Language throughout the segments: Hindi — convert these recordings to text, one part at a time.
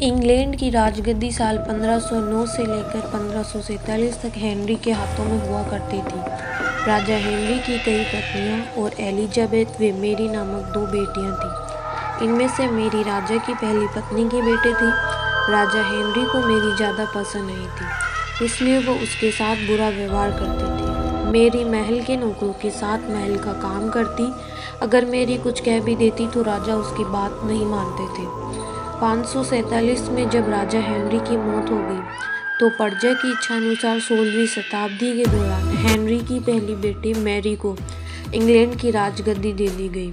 इंग्लैंड की राजगद्दी साल 1509 से लेकर 1547 तक हेनरी के हाथों में हुआ करती थी। राजा हेनरी की कई पत्नियां और एलिजाबेथ व मेरी नामक 2 बेटियां थीं। इनमें से मेरी राजा की पहली पत्नी की बेटी थी। राजा हेनरी को मेरी ज़्यादा पसंद नहीं थी, इसलिए वो उसके साथ बुरा व्यवहार करती थी। मेरी महल के नौकरों के साथ महल का काम करती। अगर मेरी कुछ कह भी देती तो राजा उसकी बात नहीं मानते थे। 547 में जब राजा हेनरी की मौत हो गई तो प्रजा की इच्छानुसार 16वीं शताब्दी के दौरान हेनरी की पहली बेटी मैरी को इंग्लैंड की राजगद्दी दे दी गई।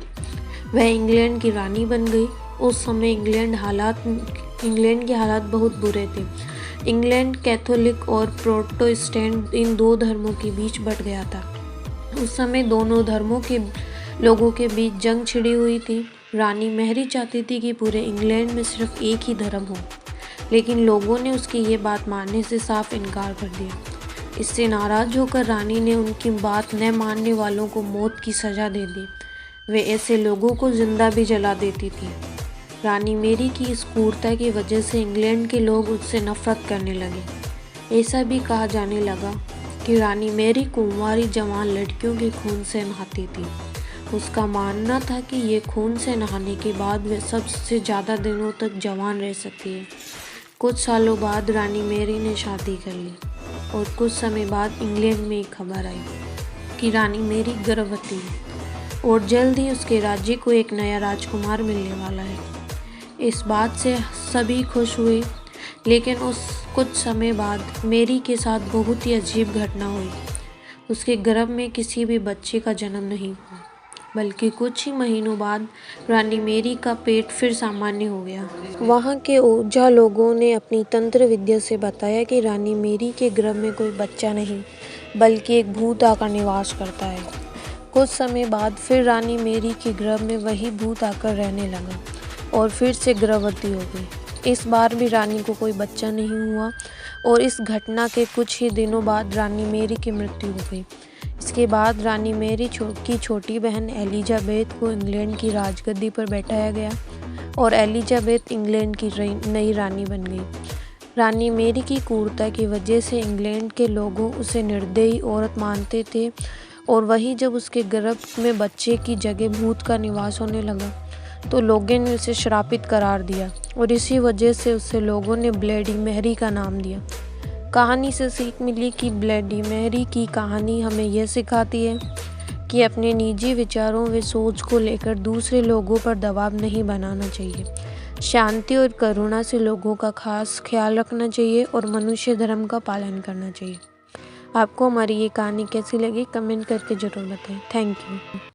वह इंग्लैंड की रानी बन गई। उस समय इंग्लैंड के हालात बहुत बुरे थे। इंग्लैंड कैथोलिक और प्रोटेस्टेंट इन 2 धर्मों के बीच बट गया था। उस समय दोनों धर्मों के लोगों के बीच जंग छिड़ी हुई थी। रानी मैरी चाहती थी कि पूरे इंग्लैंड में सिर्फ एक ही धर्म हो, लेकिन लोगों ने उसकी ये बात मानने से साफ इनकार कर दिया। इससे नाराज होकर रानी ने उनकी बात न मानने वालों को मौत की सज़ा दे दी। वे ऐसे लोगों को जिंदा भी जला देती थी। रानी मैरी की इस क्रूरता की वजह से इंग्लैंड के लोग उससे नफरत करने लगे। ऐसा भी कहा जाने लगा कि रानी मैरी कुंवारी जवान लड़कियों के खून से नहाती थी। उसका मानना था कि ये खून से नहाने के बाद वे सबसे ज़्यादा दिनों तक जवान रह सकती है। कुछ सालों बाद रानी मैरी ने शादी कर ली और कुछ समय बाद इंग्लैंड में एक खबर आई कि रानी मैरी गर्भवती है और जल्द ही उसके राज्य को एक नया राजकुमार मिलने वाला है। इस बात से सभी खुश हुए, लेकिन उस कुछ समय बाद मैरी के साथ बहुत ही अजीब घटना हुई। उसके गर्भ में किसी भी बच्चे का जन्म नहीं हुआ, बल्कि कुछ ही महीनों बाद रानी मैरी का पेट फिर सामान्य हो गया। वहाँ के ओझा लोगों ने अपनी तंत्र विद्या से बताया कि रानी मैरी के गर्भ में कोई बच्चा नहीं, बल्कि एक भूत आकर निवास करता है। कुछ समय बाद फिर रानी मैरी के गर्भ में वही भूत आकर रहने लगा और फिर से गर्भवती हो गई। इस बार भी रानी को कोई बच्चा नहीं हुआ और इस घटना के कुछ ही दिनों बाद रानी मैरी की मृत्यु हो गई। इसके बाद रानी मैरी की छोटी बहन एलिजाबेथ को इंग्लैंड की राजगद्दी पर बैठाया गया और एलिजाबेथ इंग्लैंड की नई रानी बन गई। रानी मैरी की क्रूरता की वजह से इंग्लैंड के लोगों उसे निर्दयी औरत मानते थे और वहीं जब उसके गर्भ में बच्चे की जगह भूत का निवास होने लगा तो लोगों ने उसे श्रापित करार दिया और इसी वजह से उसे लोगों ने ब्लडी मैरी का नाम दिया। कहानी से सीख मिली कि ब्लडी मैरी की कहानी हमें यह सिखाती है कि अपने निजी विचारों व सोच को लेकर दूसरे लोगों पर दबाव नहीं बनाना चाहिए। शांति और करुणा से लोगों का खास ख्याल रखना चाहिए और मनुष्य धर्म का पालन करना चाहिए। आपको हमारी ये कहानी कैसी लगी कमेंट करके ज़रूर बताएं। Thank you.